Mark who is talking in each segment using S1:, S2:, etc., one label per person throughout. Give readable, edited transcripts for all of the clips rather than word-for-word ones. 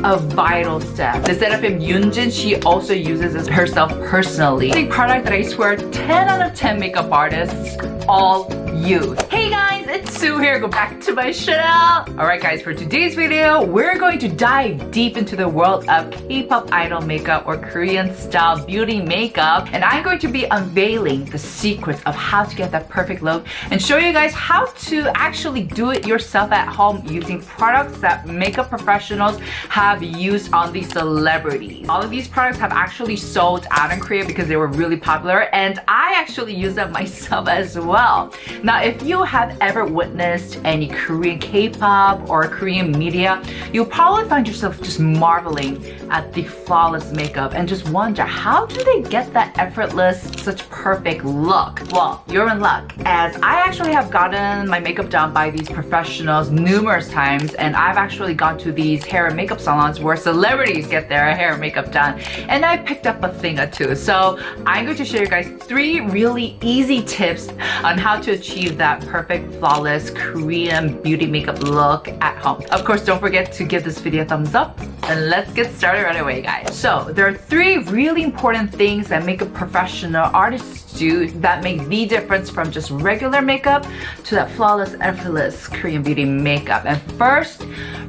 S1: a vital step. Instead of him Yoonjin, she also uses this herself personally. It's a product that I swear 10 out of 10 makeup artists all use. Hey guys, it's Sue here. Go back to my channel. Alright guys, for today's video, we're going to dive deep into the world of K-pop idol makeup or Korean style beauty makeup, and I'm going to be unveiling the secrets of how to get that perfect look and show you guys how to actually do it yourself at home using products that makeup professionals have used on these celebrities. All of these products have actually sold out in Korea because they were really popular, and I actually use them myself as well. Now, if you have ever witnessed any Korean K-pop or Korean media, you'll probably find yourself just marveling at the flawless makeup and just wonder, how do they get that effortless, such perfect look? Well, you're in luck, as I actually have gotten my makeup done by these professionals numerous times, and I've actually gone to these hair and makeup salons where celebrities get their hair and makeup done, and I picked up a thing or two. So I'm going to share you guys 3 really easy tips on how to achieve that perfect, flawless Korean beauty makeup look at home. Of course, don't forget to give this video a thumbs up, and let's get started right away, guys. So there are 3 really important things that makeup professional artists do that make the difference from just regular makeup to that flawless, effortless Korean beauty makeup. And first,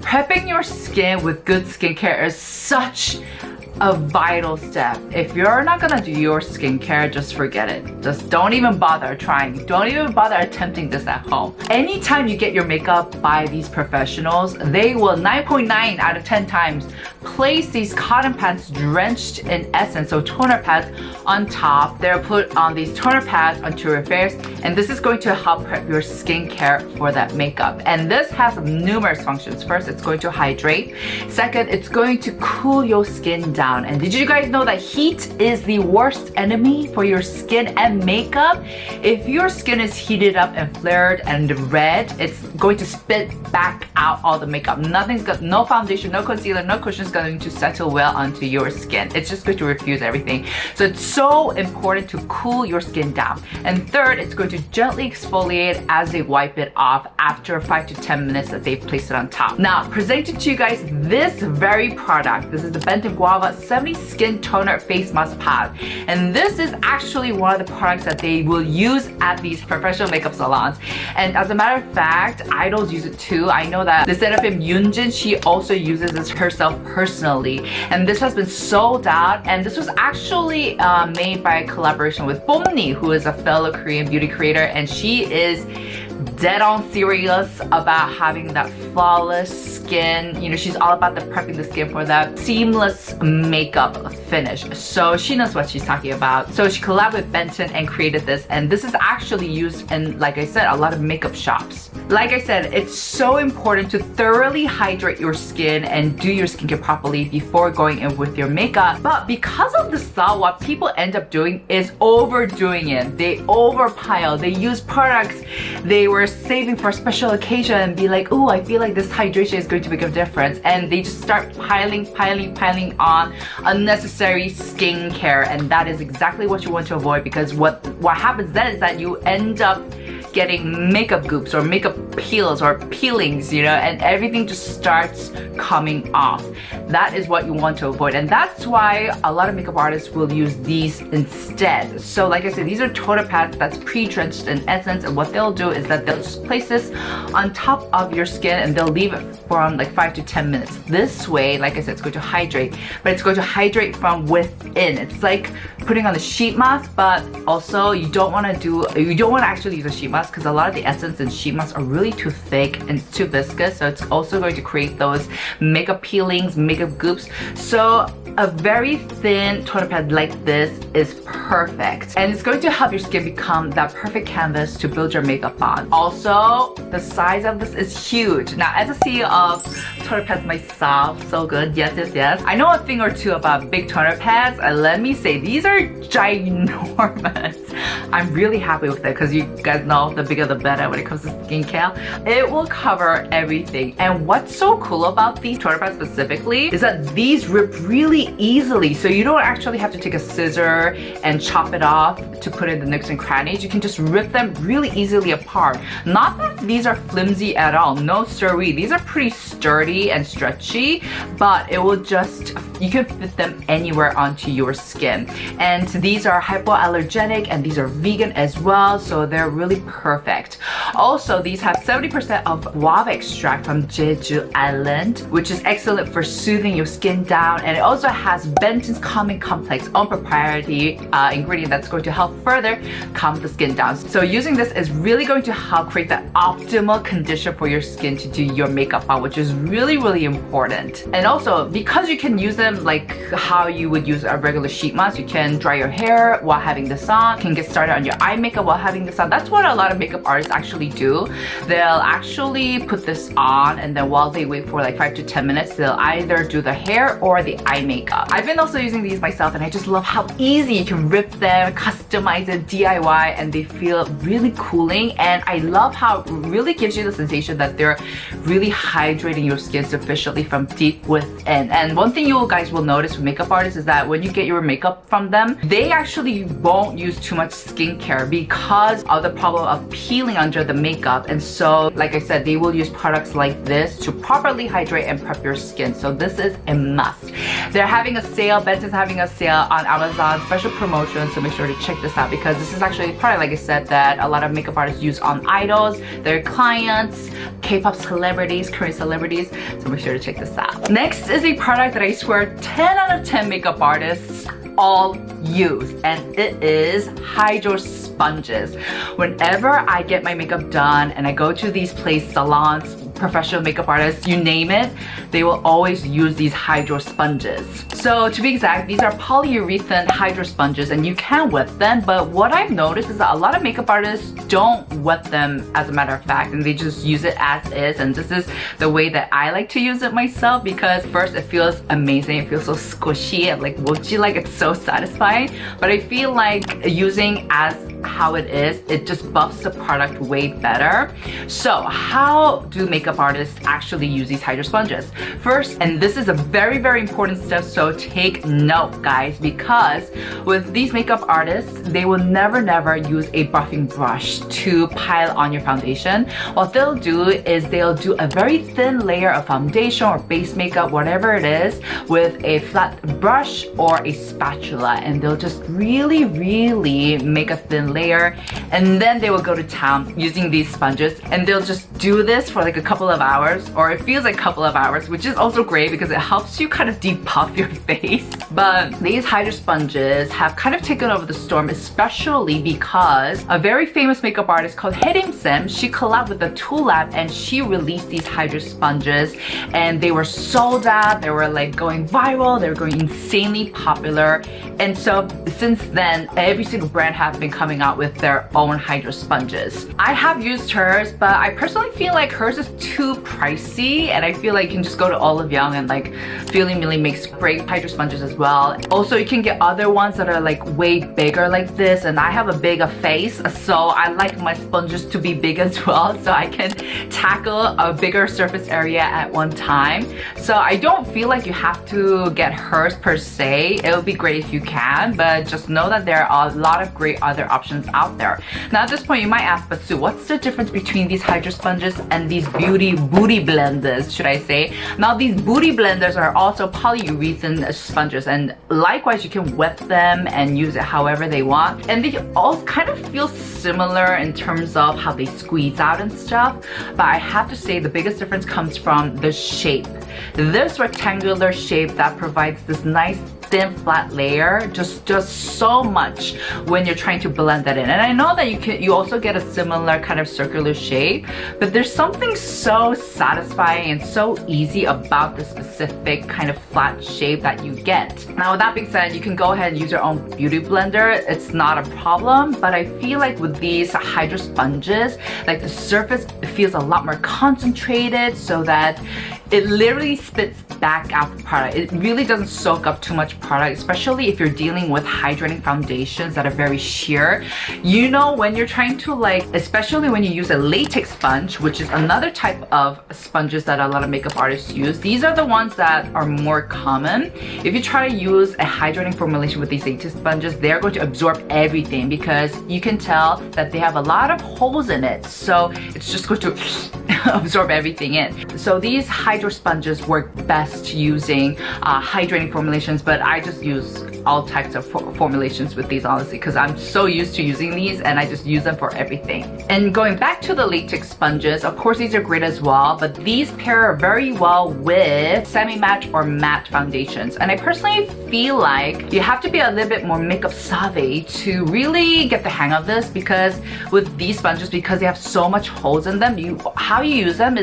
S1: prepping your skin with good skincare is such a vital step. If you're not gonna do your skincare, just forget it. Just don't even bother trying. Don't even bother attempting this at home. Anytime you get your makeup by these professionals, they will 9.9 out of 10 times place these cotton pads drenched in essence, so toner pads on top. They'll put on these toner pads onto your face, and this is going to help prep your skincare for that makeup. And this has numerous functions. First, it's going to hydrate. Second, it's going to cool your skin down. And did you guys know that heat is the worst enemy for your skin and makeup? If your skin is heated up and flared and red, it's going to spit back out all the makeup. No foundation, no concealer, no cushion is going to settle well onto your skin. It's just going to refuse everything. So it's so important to cool your skin down. And third, it's going to gently exfoliate as they wipe it off after 5 to 10 minutes that they've placed it on top. Now, presenting to you guys this very product. This is the Benton Guava 70 Skin Toner Face Mask Pad. And this is actually one of the products that they will use at these professional makeup salons. And as a matter of fact, idols use it too. I know that instead of him Yoonjin, she also uses this herself personally. And this has been sold out. And this was actually made by a collaboration with Bomni, who is a fellow Korean beauty creator. And she is dead on serious about having that flawless skin. You know, she's all about the prepping the skin for that seamless makeup finish. So she knows what she's talking about. So she collabed with Benton and created this, and this is actually used in, like I said, a lot of makeup shops. Like I said, it's so important to thoroughly hydrate your skin and do your skincare properly before going in with your makeup. But because of the style, what people end up doing is overdoing it. They overpile. They use products they were saving for a special occasion and be like, oh, I feel like this hydration is going to make a difference. And they just start piling on unnecessary skincare. And that is exactly what you want to avoid, because what happens then is that you end up getting makeup goops or makeup peels or peelings, you know, and everything just starts coming off. That is what you want to avoid, and that's why a lot of makeup artists will use these instead. So like I said, these are toner pads that's pre-drenched in essence, and what they'll do is that they'll just place this on top of your skin and they'll leave it for around like 5 to 10 minutes. This way, like I said, it's going to hydrate, but it's going to hydrate from within. It's like putting on a sheet mask, but also you don't want to actually use a sheet mask, because a lot of the essence in sheet masks are really too thick and too viscous, so it's also going to create those makeup peelings, makeup goops. So a very thin toner pad like this is perfect, and it's going to help your skin become that perfect canvas to build your makeup on. Also, the size of this is huge. Now, as a CEO of toner pads myself, so good, yes, I know a thing or two about big toner pads. Let me say, these are ginormous. I'm really happy with it because you guys know the bigger the better when it comes to skincare. It will cover everything. And what's so cool about these toner pads specifically is that these rip really easily. So you don't actually have to take a scissor and chop it off to put in the nooks and crannies. You can just rip them really easily apart. Not that these are flimsy at all. No siree. These are pretty sturdy and stretchy, but it will just, you can fit them anywhere onto your skin. And these are hypoallergenic and these are vegan as well, so they're really perfect. Also, these have 70% of guava extract from Jeju Island, which is excellent for soothing your skin down, and it also has Benton's Calming Complex, own proprietary ingredient that's going to help further calm the skin down. So using this is really going to help create the optimal condition for your skin to do your makeup on, which is really, really important. And also, because you can use them like how you would use a regular sheet mask, you can dry your hair while having this on, you can get started on your eye makeup while having this on. That's what a lot of makeup artists actually do. They'll actually put this on, and then while they wait for like 5 to 10 minutes, they'll either do the hair or the eye makeup. I've been also using these myself, and I just love how easy you can rip them, customize it, DIY, and they feel really cooling. And I love how it really gives you the sensation that they're really hydrating your skin sufficiently from deep within. And one thing you guys will notice with makeup artists is that when you get your makeup from them, they actually won't use too much skincare because of the problem of peeling under the makeup. And so, like I said, they will use products like this to properly hydrate and prep your skin. So this is a must. They're having a sale, Benton's having a sale on Amazon, special promotion, so make sure to check this out because this is actually a product, like I said, that a lot of makeup artists use on idols, their clients, K-pop celebrities, Korean celebrities, so make sure to check this out. Next is a product that I swear 10 out of 10 makeup artists all use, and it is hydro sponges. Whenever I get my makeup done and I go to these salons, professional makeup artists, you name it, they will always use these hydro sponges. So to be exact, these are polyurethane hydro sponges and you can wet them, but what I've noticed is that a lot of makeup artists don't wet them as a matter of fact, and they just use it as is. And this is the way that I like to use it myself because first, it feels amazing. It feels so squishy and like mochi, like it's so satisfying. But I feel like using as how it is, it just buffs the product way better. So how do makeup artists actually use these hydro sponges? First, and this is a very, very important step, so take note guys, because with these makeup artists, they will never use a buffing brush to pile on your foundation. What they'll do is they'll do a very thin layer of foundation or base makeup, whatever it is, with a flat brush or a spatula, and they'll just really make a thin layer, and then they will go to town using these sponges, and they'll just do this for like a couple of hours, or it feels like a couple of hours, which is also great because it helps you kind of depuff your face. But these hydro sponges have kind of taken over the storm, especially because a very famous makeup artist called Sim, she collabed with the Tool Lab and she released these hydro sponges, and they were sold out, they were like going viral, they were going insanely popular. And so since then, every single brand have been coming out with their own hydro sponges. I have used hers, but I personally feel like hers is too pricey, and I feel like you can just go to Olive Young and like Feeling Millie makes great hydro sponges as well. Also, you can get other ones that are like way bigger like this, and I have a bigger face, so I like my sponges to be big as well, so I can tackle a bigger surface area at one time. So I don't feel like you have to get hers per se. It would be great if you can, but just know that there are a lot of great other options out there. Now at this point you might ask, but Sue, what's the difference between these hydro sponges and these booty blenders, should I say? Now these booty blenders are also polyurethane sponges, and likewise you can wet them and use it however they want, and they all kind of feel similar in terms of how they squeeze out and stuff, but I have to say the biggest difference comes from the shape. This rectangular shape that provides this nice thin flat layer just does so much when you're trying to blend that in. And I know that you also get a similar kind of circular shape, but there's something so satisfying and so easy about the specific kind of flat shape that you get. Now with that being said, you can go ahead and use your own beauty blender. It's not a problem, but I feel like with these hydro sponges, like the surface feels a lot more concentrated so that it literally spits back out the product. It really doesn't soak up too much product, especially if you're dealing with hydrating foundations that are very sheer. You know, when you're trying to like, especially when you use a latex sponge, which is another type of sponges that a lot of makeup artists use, these are the ones that are more common. If you try to use a hydrating formulation with these latex sponges, they're going to absorb everything because you can tell that they have a lot of holes in it. So it's just going to absorb everything in. So these hydro sponges work best using hydrating formulations, but I just use all types of formulations with these, honestly, because I'm so used to using these and I just use them for everything. And going back to the latex sponges, of course these are great as well, but these pair very well with semi-matte or matte foundations. And I personally feel like you have to be a little bit more makeup savvy to really get the hang of this, because with these sponges, because they have so much holes in them, how you use them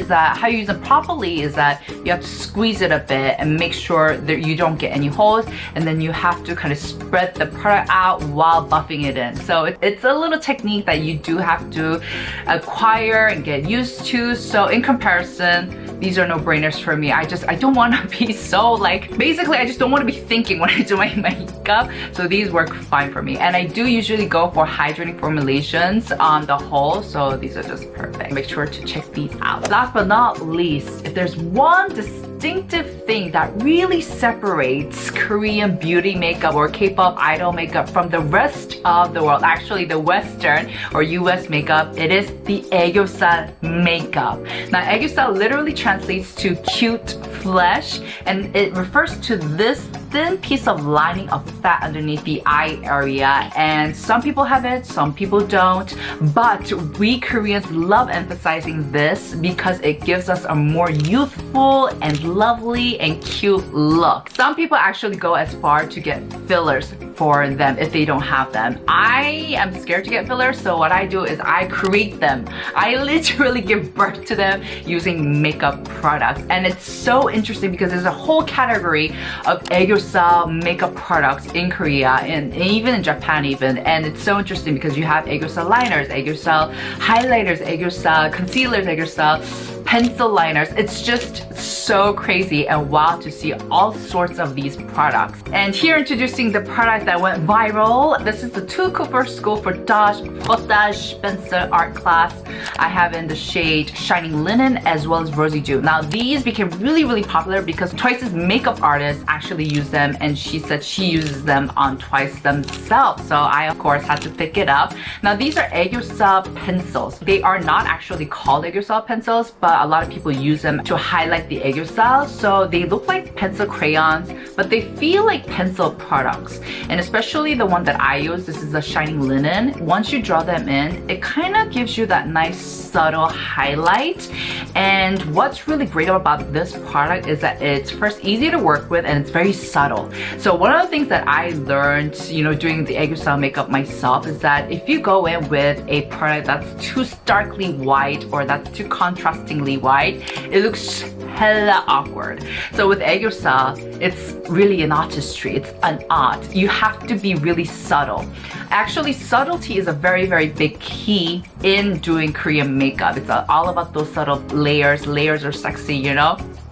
S1: properly is that you have to squeeze it a bit and make sure that you don't get any holes, and then you have to kind of spread the product out while buffing it in. So it's a little technique that you do have to acquire and get used to. So in comparison, these are no-brainers for me. I don't want to be so like, basically I just don't want to be thinking when I do my makeup. So these work fine for me. And I do usually go for hydrating formulations on the whole. So these are just perfect. Make sure to check these out. Last but not least, if there's one distinctive thing that really separates Korean beauty makeup or K-pop idol makeup from the rest of the world, actually the Western or US makeup, it is the aegyosil makeup. Now aegyosil literally translates to cute flesh, and it refers to this thin piece of lining of fat underneath the eye area. And some people have it, some people don't, but we Koreans love emphasizing this because it gives us a more youthful and lovely and cute look. Some people actually go as far to get fillers for them if they don't have them. I am scared to get fillers, so what I do is I create them. I literally give birth to them using makeup products. And it's so interesting because there's a whole category of aegyosil makeup products in Korea and even in Japan even. And it's so interesting because you have aegyosil liners, aegyosil highlighters, aegyosil concealers, aegyosil pencil liners. It's just so crazy and wild to see all sorts of these products. And here introducing the product that went viral. This is the Two Cooper School for Potage Pencil Art Class. I have in the shade Shining Linen as well as Rosy Dew. Now these became really popular because Twice's makeup artist actually used them, and she said she uses them on Twice themselves. So I of course had to pick it up. Now these are aegyosil pencils. They are not actually called aegyosil pencils, but a lot of people use them to highlight the aegyosil. So they look like pencil crayons, but they feel like pencil products. And especially the one that I use, this is a Shining Linen. Once you draw them in, it kind of gives you that nice subtle highlight. And what's really great about this product is that it's first easy to work with and it's very subtle. So one of the things that I learned, doing the aegyosil makeup myself is that if you go in with a product that's too starkly white or that's too contrastingly white, it looks hella awkward. So with aegyosil, it's really an artistry. It's an art. You have to be really subtle. Actually, subtlety is a very big key in doing Korean makeup. It's all about those subtle layers. Layers are sexy,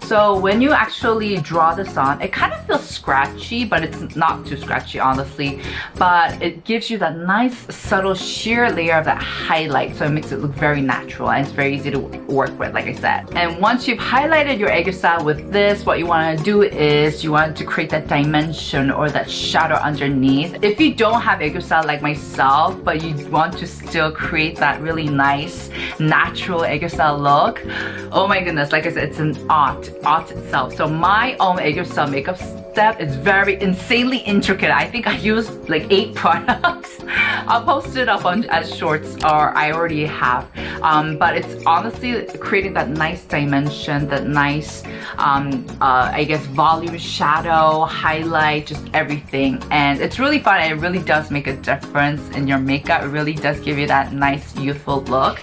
S1: So when you actually draw this on, it kind of feels scratchy, but it's not too scratchy, honestly. But it gives you that nice, subtle, sheer layer of that highlight. So it makes it look very natural and it's very easy to work with, like I said. And once you've highlighted your aegyosil with this, what you want to do is you want to create that dimension or that shadow underneath. If you don't have aegyosil like myself, but you want to still create that really nice, natural aegyosil look, oh my goodness, like I said, it's an art itself. So my own aegyosil makeup step is very insanely intricate. I think I used like 8 products. I'll post it up as shorts, or I already have. But it's honestly creating that nice dimension, that nice, I guess, volume, shadow, highlight, just everything. And it's really fun. It really does make a difference in your makeup. It really does give you that nice, youthful look.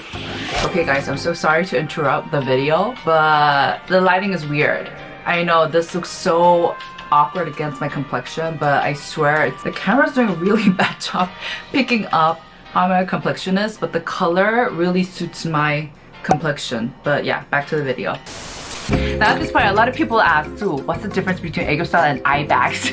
S1: Okay guys, I'm so sorry to interrupt the video, but the lighting is weird. I know this looks so awkward against my complexion, but I swear the camera's doing a really bad job picking up how my complexion is, but the color really suits my complexion. But yeah, back to the video. Now at this point, a lot of people ask, Sue, what's the difference between aegyo-style and eye bags?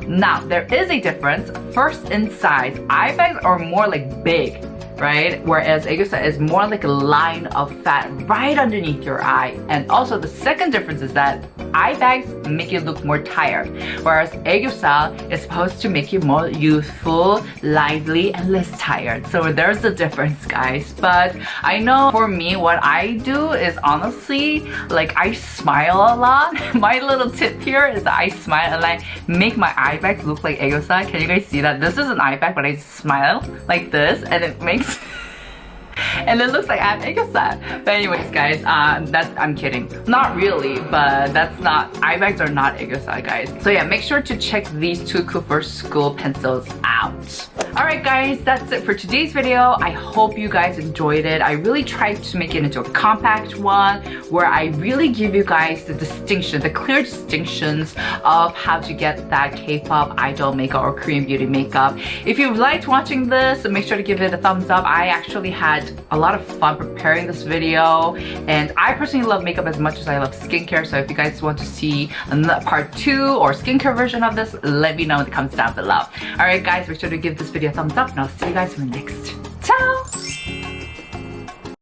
S1: Now, there is a difference. First, in size. Eye bags are more like big, right? Whereas aegyo-style is more like a line of fat right underneath your eye. And also, the second difference is that eye bags make you look more tired, whereas aegyo-style is supposed to make you more youthful, lively, and less tired. So there's the difference, guys. But I know for me, what I do is honestly, like, I smile a lot. My little tip here is that I smile and I make my eye bags look like aegyo-style. Can you guys see that? This is an eye bag, but I smile like this, and it makes and it looks like I have aegyo-style. But anyways, guys, I'm kidding. Not really, but that's not, eye bags are not aegyo-style, guys. So yeah, make sure to check these two Kpop school pencils out. Alright guys, that's it for today's video. I hope you guys enjoyed it. I really tried to make it into a compact one where I really give you guys the distinction, the clear distinctions of how to get that K-pop idol makeup or Korean beauty makeup. If you liked watching this, make sure to give it a thumbs up. I actually had a lot of fun preparing this video, and I personally love makeup as much as I love skincare. So if you guys want to see a part 2 or skincare version of this, let me know in the comments down below. Alright guys, make sure to give this video a thumbs up, and I'll see you guys in the next